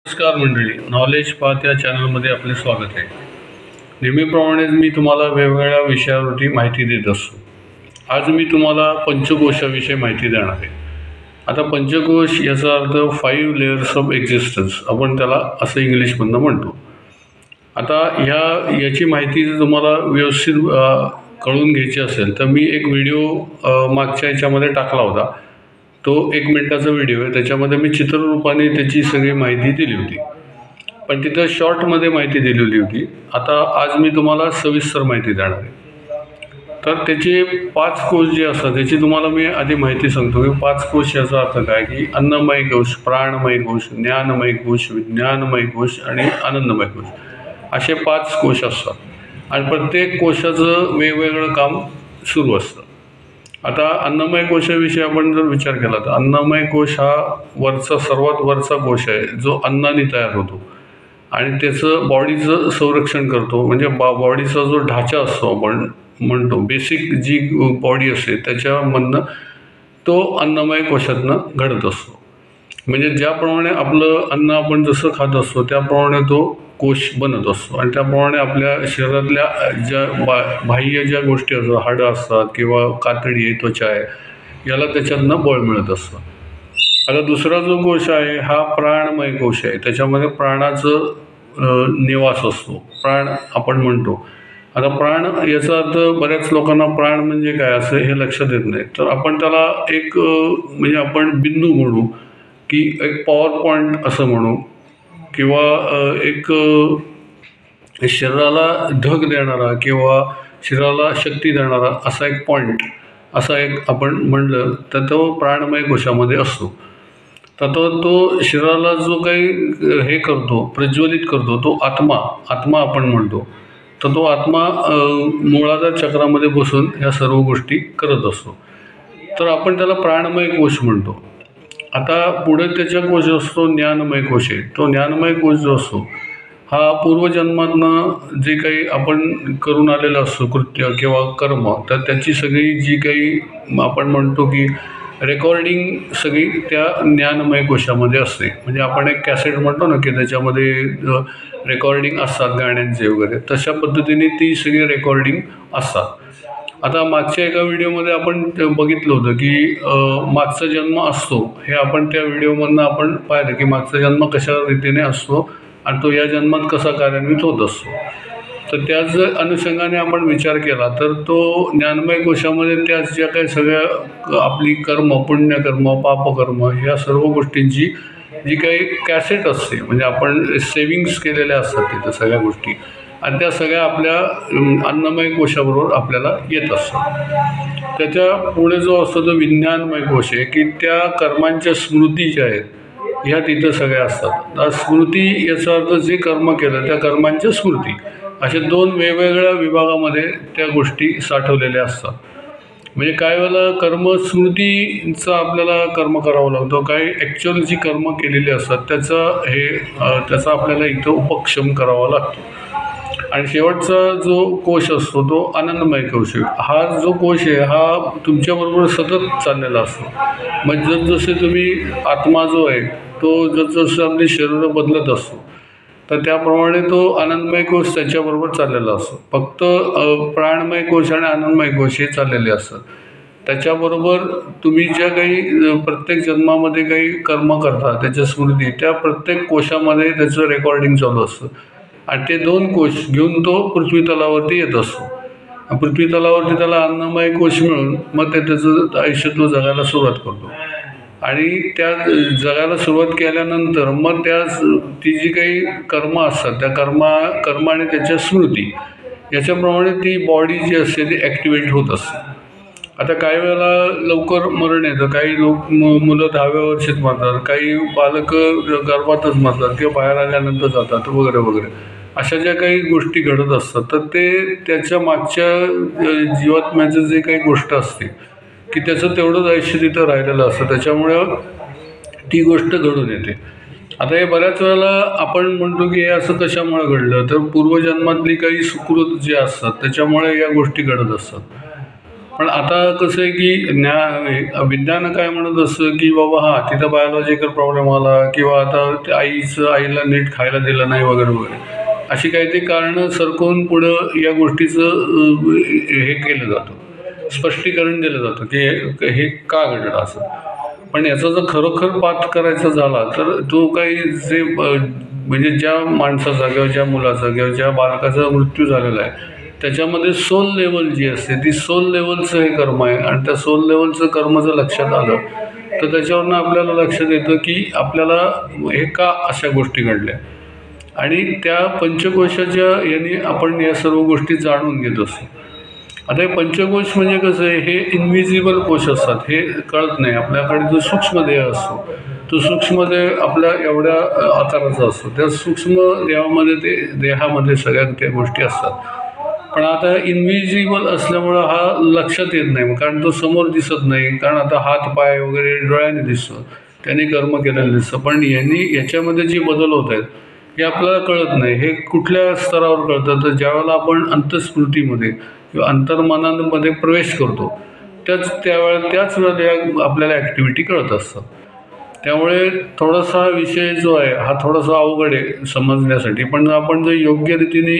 नमस्कार मंडळी, knowledge path या चॅनलमध्ये आपले स्वागत आहे. नेहमीप्रमाणेच मी तुम्हाला वेगवेगळ्या विषयावरती माहिती देत असतो. आज मी तुम्हाला पंचकोशाविषयी माहिती देणार आहे. आता पंचकोश याचा अर्थ 5 लेयर्स ऑफ एक्झिस्टन्स, आपण त्याला असं इंग्लिशमधनं म्हणतो. आता याची माहिती जर तुम्हाला व्यवस्थित कळून घ्यायची असेल तर मी एक व्हिडिओ मागच्या याच्यामध्ये टाकला होता. तो 1 मिनिटाचा व्हिडिओ आहे. त्याच्यामध्ये मी चित्ररूपाने त्याची सगळी माहिती दिली होती, पण तिथं शॉर्टमध्ये माहिती दिलेली होती. आता आज मी तुम्हाला सविस्तर माहिती देणार आहे. तर त्याचे 5 कोश जे असतात त्याची तुम्हाला मी आधी माहिती सांगतो की 5 कोश याचा अर्थ काय, की अन्नमय कोश, प्राणमय कोश, ज्ञानमय कोश, विज्ञानमय कोश आणि आनंदमय कोश, असे 5 कोश असतात आणि प्रत्येक कोशाचं वेगवेगळं काम सुरू असतं. आता अन्नमय कोशाविषयी आपण जर विचार केला तर अन्नमय कोश हा सर्वात वरचा कोश आहे, जो अन्नाने तयार होतो आणि त्याचं बॉडीचं संरक्षण करतो. म्हणजे बॉडीचा जो ढाचा असतो, आपण म्हणतो बेसिक जी बॉडी असते त्याच्यामधनं तो अन्नमय कोशातनं घडत असतो. म्हणजे ज्याप्रमाणे आपलं अन्न आपण जसं खात असतो त्याप्रमाणे तो कोश बनत असतो आणि त्याप्रमाणे आपल्या शरीरातल्या ज्या बाह्य ज्या गोष्टी असतात, हाडं असतात किंवा कातडी आहे, त्वचा आहे, याला त्याच्यातनं बळ मिळत असतं. आता दुसरा जो कोश आहे हा प्राणमय कोश आहे. त्याच्यामध्ये प्राणाचं निवास असतो, प्राण आपण म्हणतो. आता प्राण याचा अर्थ बऱ्याच लोकांना प्राण म्हणजे काय असं हे लक्षात येत नाही. तर आपण त्याला एक म्हणजे आपण बिंदू म्हणू, की एक पॉवर पॉईंट असं म्हणू, किंवा एक शरीराला धग देणारा किंवा शरीराला शक्ती देणारा असा एक पॉईंट, असा एक आपण म्हणलं तर तो प्राणमय कोशामध्ये असतो. तर तो शरीराला जो काही हे करतो, प्रज्वलित करतो, तो आत्मा आपण म्हणतो. तर तो आत्मा मूलाधार चक्रामध्ये बसून ह्या सर्व गोष्टी करत असतो. तर आपण त्याला प्राणमय कोश म्हणतो. आता पुढे त्याचा कोश असतो ज्ञानमय कोश आहे. तो ज्ञानमय कोश जो असतो हा पूर्वजन्मातनं जे काही आपण करून आलेलं असतो कृत्य किंवा कर्म, तर त्याची सगळी जी काही आपण म्हणतो की रेकॉर्डिंग सगळी त्या ज्ञानमय कोशामध्ये असते. म्हणजे आपण एक कॅसेट म्हणतो ना की त्याच्यामध्ये रेकॉर्डिंग असतात गाण्यांचे वगैरे, तशा पद्धतीने ती सगळी रेकॉर्डिंग असतात. आता मागच्या एका व्हिडिओमध्ये आपण बघितलं होतं की मागचा जन्म असतो, हे आपण त्या व्हिडिओमधनं आपण पाहिलं की मागचा जन्म कशा रीतीने असतो आणि तो या जन्मात कसा कार्यान्वित होत असतो. तर त्याच अनुषंगाने आपण विचार केला तर तो ज्ञानमय कोशामध्ये त्याच ज्या काही सगळ्या आपली कर्म, पुण्यकर्म, पापकर्म, या सर्व गोष्टींची जी काही कॅसेट असते, म्हणजे आपण सेविंग्स केलेल्या असतात तिथं सगळ्या गोष्टी, आणि त्या सगळ्या आपल्या अन्नमय कोशाबरोबर आपल्याला येत असतात. त्याच्या पुढे जो असतो तो विज्ञानमय कोश आहे, की त्या कर्मांच्या स्मृती ज्या आहेत ह्या तिथं सगळ्या असतात. स्मृती याचा अर्थ जे कर्म केलं त्या कर्मांच्या स्मृती, अशा 2 वेगवेगळ्या विभागामध्ये त्या गोष्टी साठवलेल्या असतात. म्हणजे काही वेळेला कर्मस्मृतीचा आपल्याला कर्म करावं लागतं, काही ॲक्च्युअल जी कर्म केलेली असतात त्याचा आपल्याला इथं उपक्षम करावा लागतो. आणि शेवटचा जो कोश असतो तो आनंदमय कोश आहे. हा जो कोश आहे हा तुमच्याबरोबर सतत चाललेला असतो. म्हणजे जसजसे तुम्ही आत्मा जो आहे तो जसजसं आपली शरीर बदलत असतो तर त्याप्रमाणे तो आनंदमय कोश त्याच्याबरोबर चाललेला असतो. फक्त प्राणमय कोश आणि आनंदमय कोश हे चाललेले असतात. त्याच्याबरोबर तुम्ही ज्या काही प्रत्येक जन्मामध्ये काही कर्म करता त्याच्या स्मृती, त्या प्रत्येक कोशामध्ये त्याचं रेकॉर्डिंग चालू असतं आणि ते 2 कोश घेऊन तो पृथ्वी तलावरती येत असतो. पृथ्वी तलावरती त्याला अन्नमय कोश मिळून मग त्याचं आयुष्य तो जगायला सुरुवात करतो आणि त्या जगायला सुरुवात केल्यानंतर मग ती जी काही कर्म असतात त्या कर्म आणि त्याच्या स्मृती याच्याप्रमाणे ती बॉडी जी असते ती ॲक्टिवेट होत असते. आता काही वेळेला लवकर मरण येतं, काही मुलं 10व्या वर्षीच मरतात, काही बालक गर्भातच मरतात किंवा बाहेर आल्यानंतर जातात वगैरे वगैरे, अशा ज्या काही गोष्टी घडत असतात. तर ते त्याच्या मागच्या जीवात्म्याचं जे काही गोष्ट असते की त्याचं तेवढंच आयुष्य तिथं राहिलेलं असतं, त्याच्यामुळं ती गोष्ट घडून येते. आता हे बऱ्याच वेळेला आपण म्हणतो की हे असं कशामुळे घडलं, तर पूर्वजन्मातली काही सुकृत जे असतात त्याच्यामुळे या गोष्टी घडत असतात. पण आता कसं आहे की विज्ञान काय म्हणत असतं की बाबा हां तिथं बायोलॉजिकल प्रॉब्लेम आला किंवा आता आईला नीट खायला दिलं नाही वगैरे वगैरे अशी काही ते कारणं सरकवून पुढं या गोष्टीचं हे केलं जातं, स्पष्टीकरण दिलं जातं की हे का घडलं असं. पण याचा जर खरोखर पाठ करायचा झाला तर तो काही जे म्हणजे ज्या माणसाचा किंवा ज्या मुलाचा किंवा ज्या बालकाचा मृत्यू झालेला आहे त्याच्यामध्ये सोल लेवल जी असते ती सोल लेवलचं हे कर्म आहे आणि त्या सोल लेवलचं कर्म जर लक्षात आलं तर त्याच्यावरनं आपल्याला लक्षात येतं की आपल्याला हे का अशा गोष्टी घडल्या आणि त्या पंचकोशाच्या याने आपण या सर्व गोष्टी जाणून घेत असतो. आता हे पंचकोश म्हणजे कसं आहे, हे इनव्हिजिबल कोश असतात, हे कळत नाही. आपल्याकडे जो सूक्ष्म देह असतो तो सूक्ष्म देह आपल्या एवढ्या आकाराचा असतो, त्या सूक्ष्म देहामध्ये सगळ्या त्या गोष्टी असतात. पण आता इनव्हिजिबल असल्यामुळं हा लक्षात येत नाही, कारण तो समोर दिसत नाही, कारण आता हात पाय वगैरे डोळ्याने दिसतं, त्याने कर्म केलेलं दिसतं. पण याच्यामध्ये जे बदल होत आहेत हे आपल्याला कळत नाही. हे कुठल्या स्तरावर कळतं तर ज्यावेळेला आपण अंतस्मृतीमध्ये किंवा अंतर्मनामध्ये प्रवेश करतो त्याच वेळेला आपल्याला ॲक्टिव्हिटी कळत असतात. त्यामुळे थोडासा विषय जो आहे हा थोडासा अवघड आहे समजण्यासाठी, पण आपण जर योग्य रीतीने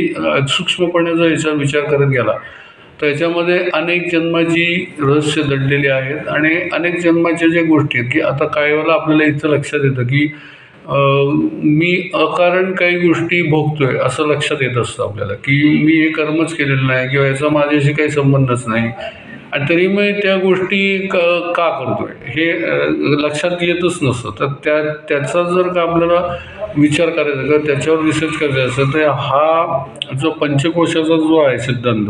सूक्ष्मपणे याचा विचार करत गेला तर याच्यामध्ये अनेक जन्माची रहस्य दडलेली आहेत आणि अनेक जन्माच्या ज्या गोष्टी आहेत की आता काही वेळेला आपल्याला इथं लक्षात येतं की मी अकारण काही गोष्टी भोगतोय असं लक्षात येत असतं आपल्याला की मी हे कर्मच केलेलं नाही किंवा याचा माझ्याशी काही संबंधच नाही आणि तरी मग त्या गोष्टी का करतोय हे लक्षात येतच नसतं. तर त्याचा जर का आपल्याला विचार करायचा किंवा त्याच्यावर रिसर्च करायचा असेल तर हा जो पंचकोशाचा जो आहे सिद्धांत,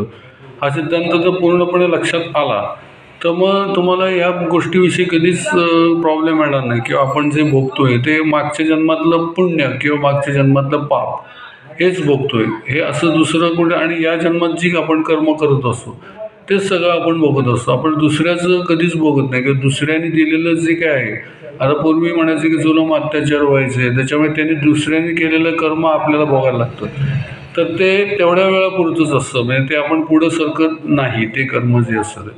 हा सिद्धांत जर पूर्णपणे लक्षात आला तर मग तुम्हाला या गोष्टीविषयी कधीच प्रॉब्लेम येणार नाही किंवा आपण जे भोगतोय ते मागच्या जन्मातलं पुण्य किंवा मागच्या जन्मातलं पाप हेच भोगतोय, हे असं दुसरं कुठे. आणि या जन्मात जी आपण कर्म करत असतो तेच सगळं आपण भोगत असतो. आपण दुसऱ्याचं कधीच भोगत नाही किंवा दुसऱ्याने दिलेलं जे काय आहे. आता पूर्वी म्हणायचे की जुलम अत्याचार व्हायचे, त्याच्यामुळे त्यांनी दुसऱ्याने केलेलं कर्म आपल्याला भोगायला लागतं, तर ते तेवढ्या वेळापुरतंच असतं, म्हणजे ते आपण पुढं सरकत नाही ते कर्म जे असतं.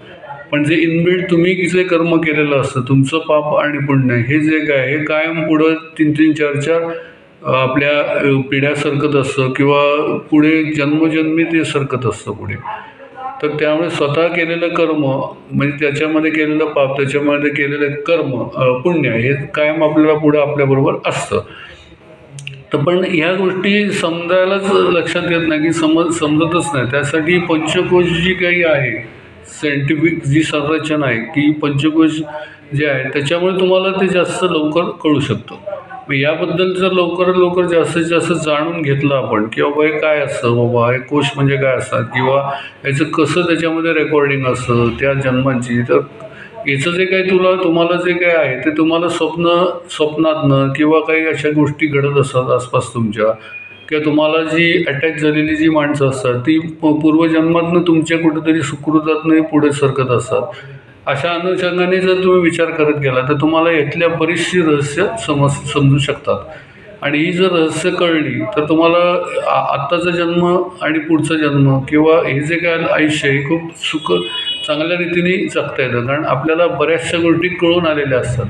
पण जे इनबिल्ट तुम्ही जे कर्म केलेलं असतं तुमचं पाप आणि पुण्य हे जे काय हे कायम पुढं 3-3, 4-4 आपल्या पिढ्या सरकत असतं किंवा पुढे जन्मजन्मी ते सरकत असतं पुढे. तर त्यामुळे स्वतः केलेलं कर्म म्हणजे त्याच्यामध्ये केलेलं पाप त्याच्यामध्ये केलेलं कर्म पुण्य हे कायम आपल्याला पुढं आपल्याबरोबर असतं. तर पण ह्या गोष्टी समजायलाच लक्षात येत नाही की समजतच नाही. त्यासाठी पंचकोश जी काही आहे सायंटिफिक जी संरचना आहे की पंचकोश जे आहे त्याच्यामुळे तुम्हाला ते जास्त लवकर कळू शकतं. याबद्दल जर लवकर जास्तीत जास्त जाणून घेतलं आपण की बाबा हे काय असतं, बाबा हे कोश म्हणजे काय असतात किंवा याचं कसं त्याच्यामध्ये रेकॉर्डिंग असतं त्या जन्मांची, तर याचं जे काही तुम्हाला जे काय आहे ते तुम्हाला स्वप्नातनं किंवा काही अशा गोष्टी घडत असतात आसपास तुमच्या किंवा तुम्हाला जी अटॅच झालेली जी माणसं असतात ती पूर्वजन्मातनं तुमच्या कुठेतरी सुकृतातनं पुढे सरकत असतात. अशा अनुषंगाने जर तुम्ही विचार करत गेला तर तुम्हाला यातल्या बरीचशी रहस्य समजू शकतात. आणि ही जर रहस्य कळली तर तुम्हाला आत्ताचा जन्म आणि पुढचा जन्म किंवा हे जे काय आयुष्य आहे खूप चांगल्या रीतीने जगता येतं, कारण आपल्याला बऱ्याचशा गोष्टी कळून आलेल्या असतात.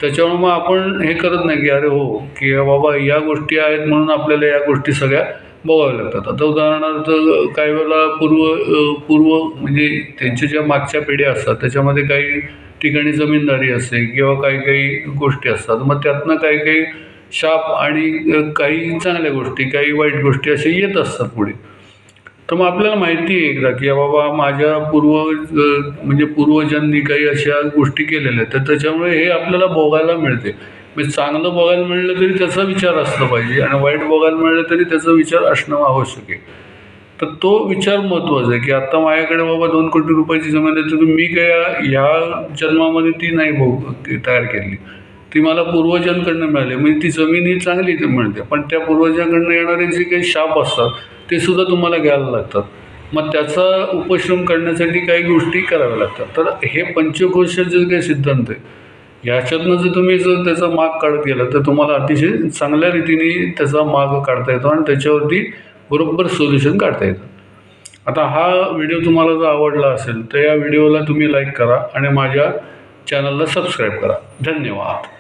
त्याच्यामुळे मग आपण हे करत नाही की अरे हो की बाबा या गोष्टी आहेत म्हणून आपल्याला या गोष्टी सगळ्या बघाव्या लागतात. आता उदाहरणार्थ काही वेळेला पूर्व म्हणजे त्यांच्या ज्या मागच्या पिढ्या असतात त्याच्यामध्ये काही ठिकाणी जमीनदारी असते किंवा काही गोष्टी असतात, मग त्यातनं काही शाप आणि काही चांगल्या गोष्टी काही वाईट गोष्टी अशा येत असतात पुढे. तर मग आपल्याला माहिती आहे एकदा की बाबा माझ्या म्हणजे पूर्वजांनी काही अशा गोष्टी केलेल्या आहेत, तर त्याच्यामुळे हे आपल्याला भोगायला मिळते. म्हणजे चांगलं बघायला मिळलं तरी त्याचा विचार असला पाहिजे आणि वाईट बघायला मिळलं तरी त्याचा विचार असणं आवश्यक आहे. तर तो विचार महत्त्वाचा आहे की आत्ता माझ्याकडे बाबा 2 कोटी रुपयाची जमीन आहे, तर मी काय ह्या जन्मामध्ये ती नाही तयार केली, ती मला पूर्वजांकडनं मिळाली, म्हणजे ती जमीन ही चांगली मिळते. पण त्या पूर्वजांकडनं येणारे जे काही शाप असतात ते सुद्धा तुम्हाला घ्यायला लागतात. मग त्याचा उपश्रम करण्यासाठी काही गोष्टी कराव्या लागतात. तर हे पंचकोशाचे जे काही सिद्धांत आहे ह्याच्यातनं जर त्याचा माग काढत गेला तर तुम्हाला अतिशय चांगल्या रीतीने त्याचा माग काढता येतो आणि त्याच्यावरती बरोबर सोल्युशन काढता येतं. आता हा व्हिडिओ तुम्हाला जर आवडला असेल तर या व्हिडिओला तुम्ही लाईक करा आणि माझ्या चॅनलला सबस्क्राईब करा. धन्यवाद.